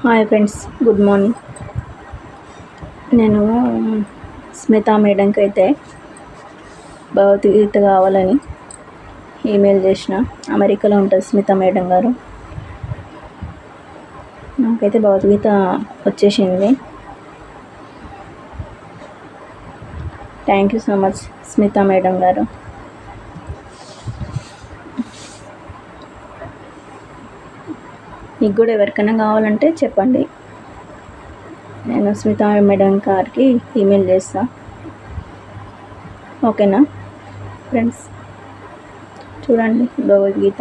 Hi friends, good morning. నేను స్మితా మేడంకి అయితే భగవద్గీత కావాలని ఈమెయిల్ చేసిన. అమెరికాలో ఉంటుంది స్మితా మేడం గారు. నాకైతే భగవద్గీత వచ్చేసింది. Thank you so much Smita madam గారు. మీకు కూడా ఎవరికైనా కావాలంటే చెప్పండి, నేను స్మితా మేడం గారికి ఈమెయిల్ చేస్తా. ఓకేనా ఫ్రెండ్స్? చూడండి భగవద్గీత.